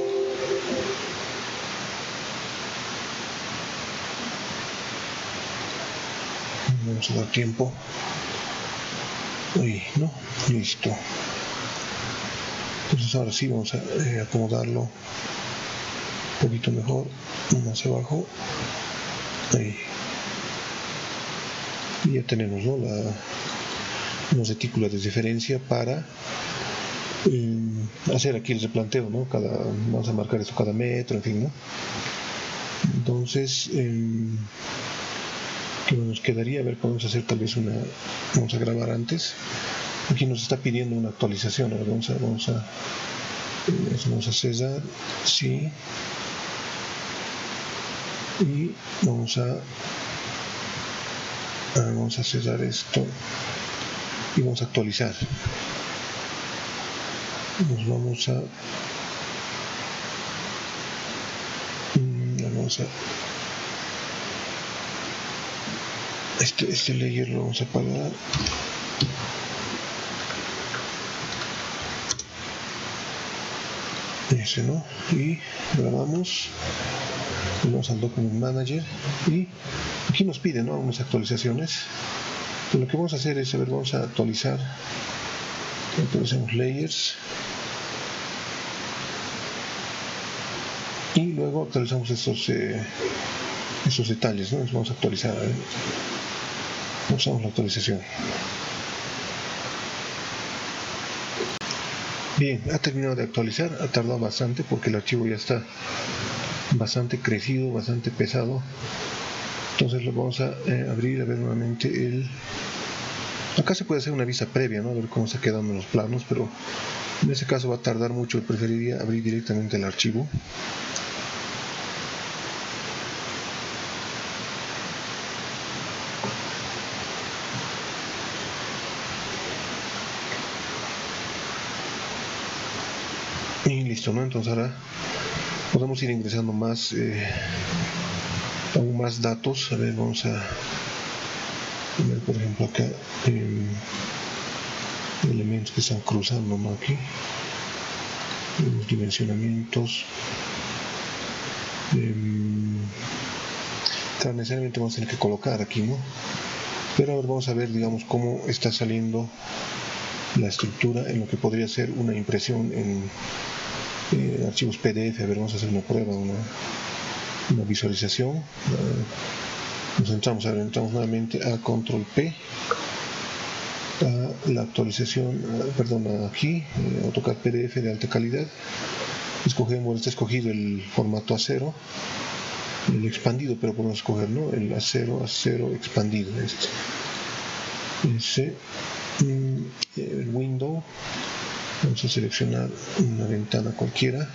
Speaker 1: Vamos a dar tiempo. Ahí, ¿no? Listo. Entonces ahora sí vamos a acomodarlo un poquito mejor, más abajo. Ahí. Y ya tenemos, ¿no? Una retícula de diferencia para hacer aquí el replanteo, ¿no? Vamos a marcar esto cada metro, en fin, ¿no? Entonces, que nos quedaría, a ver, podemos hacer tal vez vamos a grabar antes. Aquí nos está pidiendo una actualización. A ver, vamos a cerrar, sí, y vamos a cerrar esto y vamos a actualizar. Nos vamos a este layer lo vamos a apagar. Ese, ¿no? Y grabamos, vamos al Document Manager y aquí nos pide, ¿no? Unas actualizaciones. Entonces, lo que vamos a hacer es, vamos a actualizamos layers y luego actualizamos estos detalles, ¿no? Entonces vamos a actualizar, usamos la actualización. Bien, ha terminado de actualizar, ha tardado bastante porque el archivo ya está bastante crecido, bastante pesado. Entonces lo vamos a abrir, a ver nuevamente acá se puede hacer una vista previa, ¿no? A ver cómo está quedando los planos, pero en ese caso va a tardar mucho. Preferiría abrir directamente el archivo. Y listo, ¿no? Entonces ahora podemos ir ingresando más aún más datos. A ver, vamos a ver por ejemplo acá elementos que están cruzando, ¿no? Aquí los dimensionamientos. Claro, necesariamente vamos a tener que colocar aquí, ¿no? Pero ahora vamos a ver, digamos, cómo está saliendo la estructura en lo que podría ser una impresión en archivos PDF. A ver, vamos a hacer una prueba, una visualización. Nos entramos nuevamente a Control P, a la actualización, aquí, AutoCAD PDF de alta calidad. Está escogido el formato A0, el expandido, pero podemos escoger, ¿no?, el A0 expandido. El window, vamos a seleccionar una ventana cualquiera,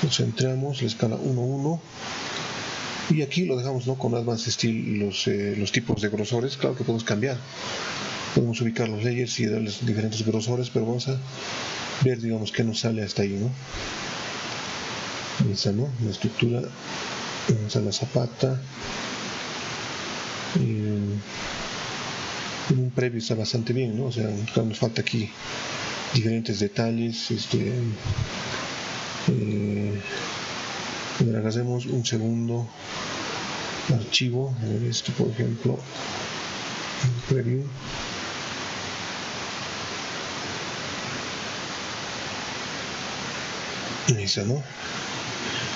Speaker 1: nos centramos, la escala 1:1, y aquí lo dejamos, ¿no?, con Advanced Steel los tipos de grosores. Claro que podemos cambiar, podemos ubicar los layers y darles diferentes grosores, pero vamos a ver, digamos, qué nos sale hasta ahí, ¿no? Ahí está, ¿no?, la estructura. Vamos a la zapata. En un previo está bastante bien, ¿no? O sea, nos falta aquí diferentes detalles. Hacemos un segundo archivo. A ver, por ejemplo, preview. Ahí está, ¿no?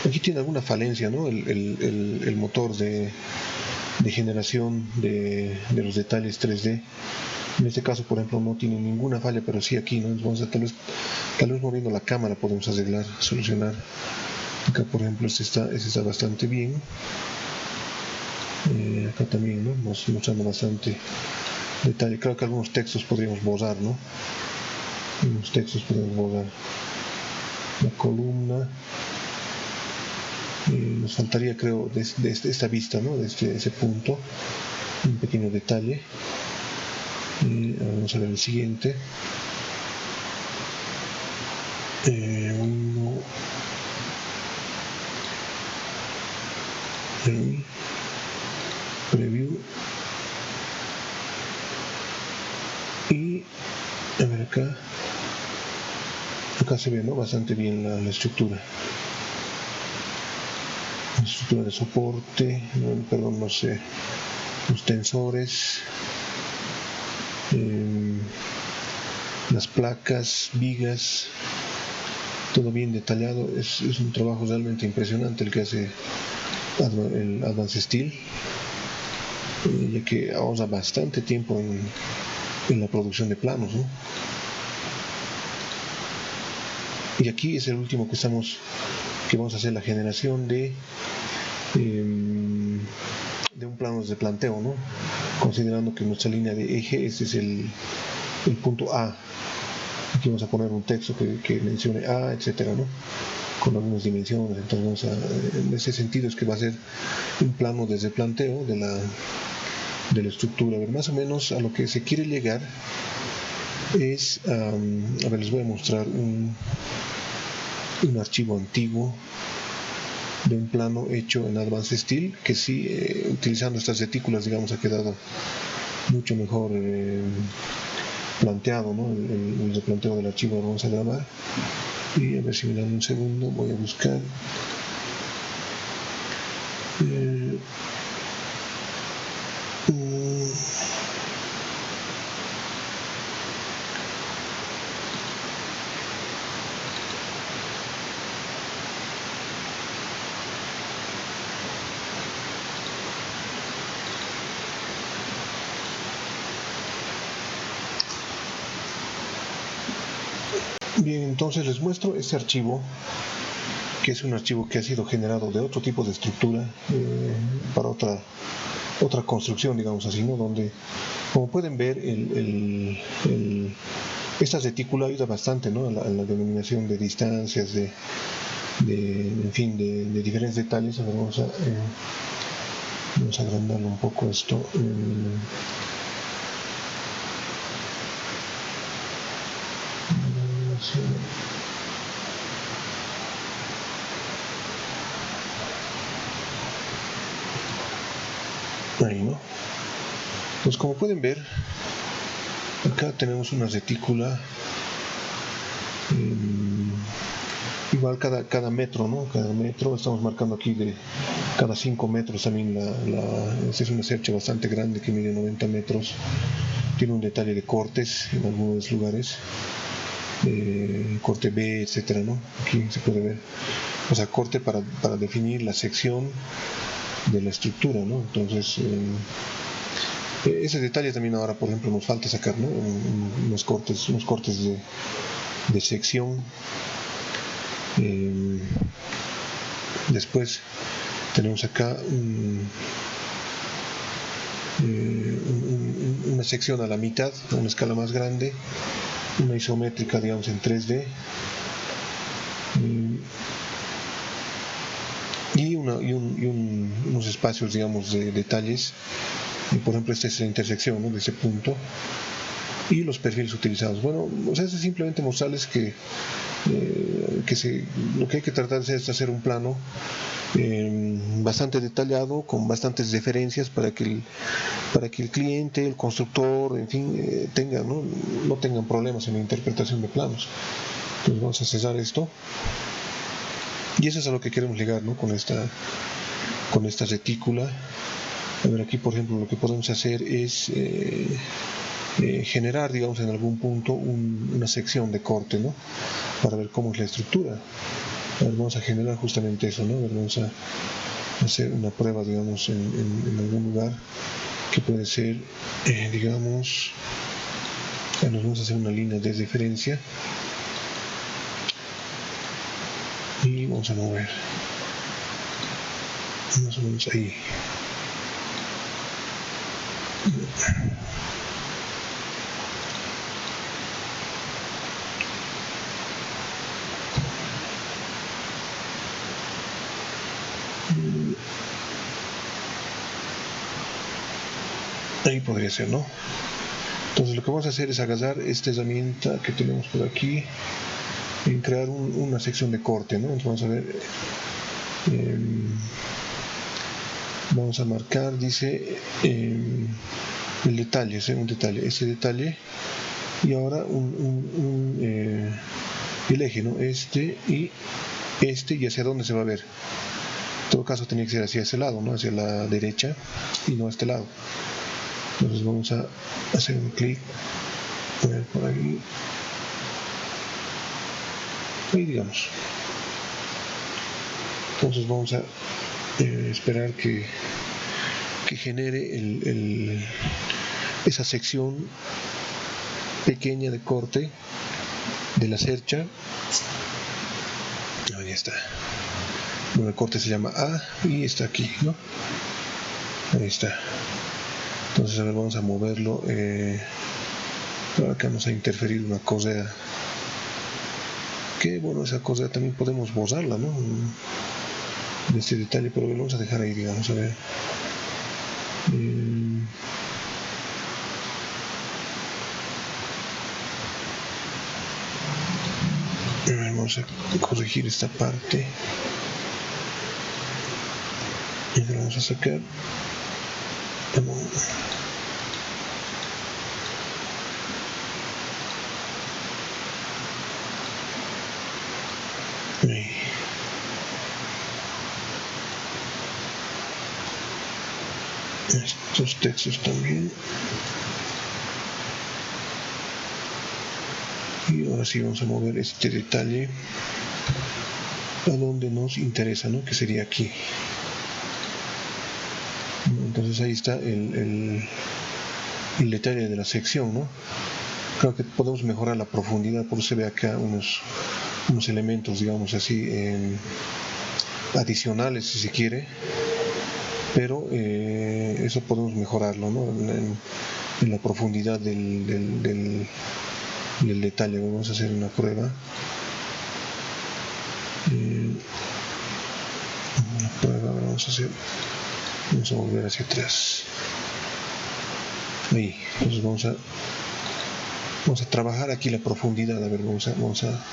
Speaker 1: Aquí tiene alguna falencia, ¿no?, el motor de generación de los detalles 3D. En este caso, por ejemplo, no tiene ninguna falla, pero sí aquí, ¿no? Entonces, tal vez moviendo la cámara podemos solucionar. Acá, por ejemplo, este está bastante bien. Acá también, ¿no?, mostrando bastante detalle. Creo que algunos textos podríamos borrar, ¿no? La columna. Nos faltaría, creo, de esta vista, ¿no?, de ese punto, un pequeño detalle. Vamos a ver el siguiente. Preview. Y a ver acá se ve, ¿no?, bastante bien la estructura. Estructura de soporte, los tensores, las placas, vigas, todo bien detallado. Es un trabajo realmente impresionante el que hace el Advanced Steel, ya que ahorra bastante tiempo en la producción de planos, ¿no? Y aquí es el último que vamos a hacer la generación de un plano de planteo, ¿no? Considerando que nuestra línea de eje, este es el punto A. Aquí vamos a poner un texto que mencione A, etcétera, ¿no?, con algunas dimensiones. Entonces en ese sentido es que va a ser un plano desde planteo de la estructura. A ver, más o menos a lo que se quiere llegar es a ver, les voy a mostrar un archivo antiguo de un plano hecho en Advanced Steel, que sí, utilizando estas retículas, digamos, ha quedado mucho mejor planteado, ¿no?, el replanteo del archivo. Lo vamos a grabar y a ver si me dan un segundo. Voy a buscar bien. Entonces les muestro este archivo, que es un archivo que ha sido generado de otro tipo de estructura, para otra construcción, digamos así, ¿no?, donde, como pueden ver, esta retícula ayuda bastante, ¿no?, a la denominación de distancias, en fin, de diferentes detalles. Ahora vamos a agrandarlo un poco esto. ahí, ¿no? Pues como pueden ver, acá tenemos una retícula, igual cada metro, ¿no? Cada metro, estamos marcando aquí de cada 5 metros también. Esta es una cercha bastante grande que mide 90 metros. Tiene un detalle de cortes en algunos lugares, corte B, etcétera, ¿no? Aquí se puede ver, o sea, corte para definir la sección de la estructura, ¿no? Entonces, ese detalle también ahora, por ejemplo, nos falta sacar, ¿no? Unos cortes de sección. Después tenemos acá una sección a la mitad, a una escala más grande, una isométrica, digamos, en 3D, y unos espacios, digamos, de detalles. Por ejemplo, esta es la intersección, ¿no?, de ese punto, y los perfiles utilizados. Bueno, o sea, es simplemente mostrarles que lo que hay que tratar es hacer un plano bastante detallado, con bastantes referencias para que el cliente, el constructor, en fin, no tengan problemas en la interpretación de planos. Entonces vamos a cesar esto, y eso es a lo que queremos llegar, ¿no?, con esta retícula. A ver, aquí por ejemplo lo que podemos hacer es generar, digamos, en algún punto una sección de corte, ¿no?, para ver cómo es la estructura. A ver, vamos a generar justamente eso, ¿no? A ver, vamos a hacer una prueba, digamos, en algún lugar que puede ser, digamos, nos vamos a hacer una línea de referencia y vamos a mover más o menos ahí. Ahí podría ser, ¿no? Entonces lo que vamos a hacer es agarrar esta herramienta que tenemos por aquí y crear una sección de corte, ¿no? Entonces vamos a ver, vamos a marcar, dice, el detalle, un detalle, ese detalle, y ahora el eje, ¿no? Este y hacia dónde se va a ver. En todo caso tenía que ser hacia ese lado, ¿no?, hacia la derecha y no a este lado. Entonces vamos a hacer un clic, a ver, por ahí, digamos. Entonces vamos a esperar que genere esa sección pequeña de corte de la cercha. Ahí está. Bueno, el corte se llama A y está aquí, ¿no? Ahí está. Entonces, a ver, vamos a moverlo. Acá vamos a interferir una correa. Que bueno, esa correa también podemos borrarla, ¿no?, de este detalle, pero lo vamos a dejar ahí, digamos, a ver. Vamos a corregir esta parte y la vamos a sacar. Ahí. Estos textos también. Y ahora sí vamos a mover este detalle a donde nos interesa, ¿no?, que sería aquí. Entonces ahí está el detalle de la sección, ¿no? Creo que podemos mejorar la profundidad, por eso se ve acá unos elementos, digamos así, adicionales, si se quiere, pero eso podemos mejorarlo, ¿no?, en la profundidad del detalle. Vamos a hacer una prueba. Vamos a volver hacia atrás. Ahí. Entonces vamos a trabajar aquí la profundidad. A ver, vamos a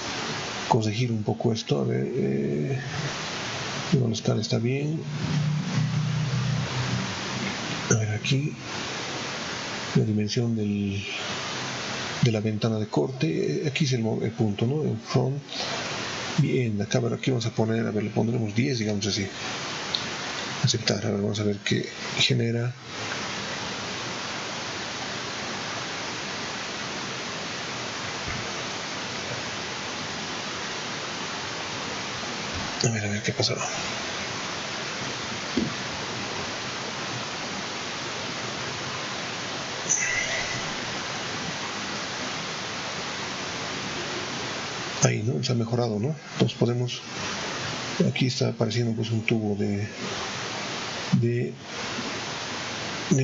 Speaker 1: corregir un poco esto. A ver, la escala está bien. aquí la dimensión de la ventana de corte. Aquí es el punto, ¿no? En front. Bien, la cámara aquí vamos a poner, a ver, le pondremos 10, digamos así. Aceptar, a ver, vamos a ver qué genera. A ver qué pasará. Ahí, ¿no? Se ha mejorado, ¿no? Entonces podemos, aquí está apareciendo pues un tubo de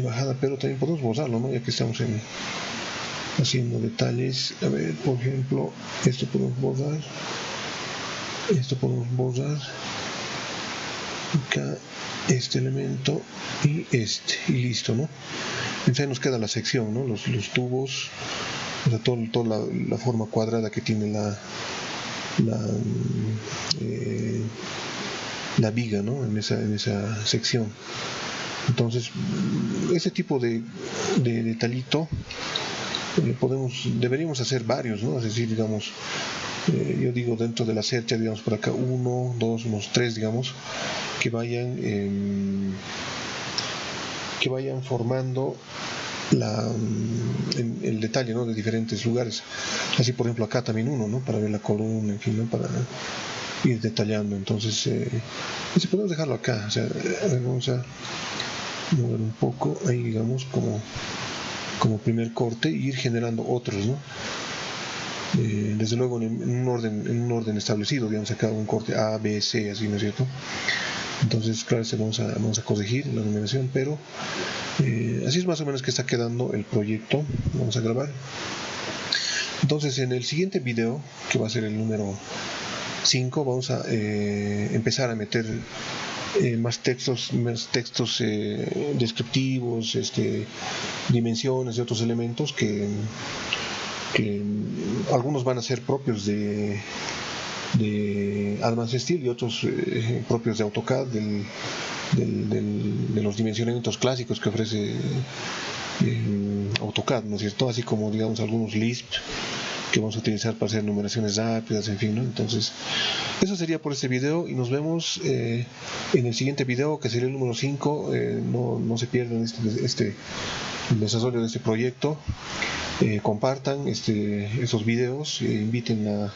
Speaker 1: bajada, pero también podemos borrarlo, ¿no? Ya que estamos haciendo detalles. A ver, por ejemplo, esto podemos borrar, acá este elemento y listo, ¿no? Entonces ahí nos queda la sección, ¿no? Los tubos, o sea, toda la forma cuadrada que tiene la viga, ¿no? En esa sección. Entonces, ese tipo de detallito deberíamos hacer varios, ¿no? Es decir, digamos, yo digo dentro de la cercha, digamos por acá 1, 2, unos 3, digamos, que vayan formando el detalle, ¿no? De diferentes lugares. Así, por ejemplo, acá también uno, ¿no? Para ver la columna, en fin, ¿no? Para ir detallando. Entonces, podemos dejarlo acá. O sea, vamos a mover un poco ahí, digamos, como primer corte, e ir generando otros, ¿no? Desde luego en un orden establecido, digamos acá un corte A, B, C, así, ¿no es cierto? Entonces, claro, vamos a corregir la numeración, pero así es más o menos que está quedando el proyecto. Vamos a grabar. Entonces, en el siguiente video, que va a ser el número 5, vamos a empezar a meter más textos descriptivos, dimensiones y otros elementos que algunos van a ser propios de Advanced Steel y otros propios de AutoCAD, de los dimensionamientos clásicos que ofrece AutoCAD, ¿no es cierto? Así como, digamos, algunos Lisp que vamos a utilizar para hacer numeraciones rápidas, en fin, ¿no? Entonces, eso sería por este video y nos vemos en el siguiente video, que sería el número 5. No se pierdan el desarrollo de este proyecto. Compartan estos videos, inviten a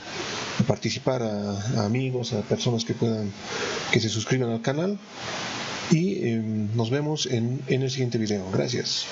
Speaker 1: participar a amigos, a personas que se suscriban al canal y nos vemos en el siguiente video. Gracias.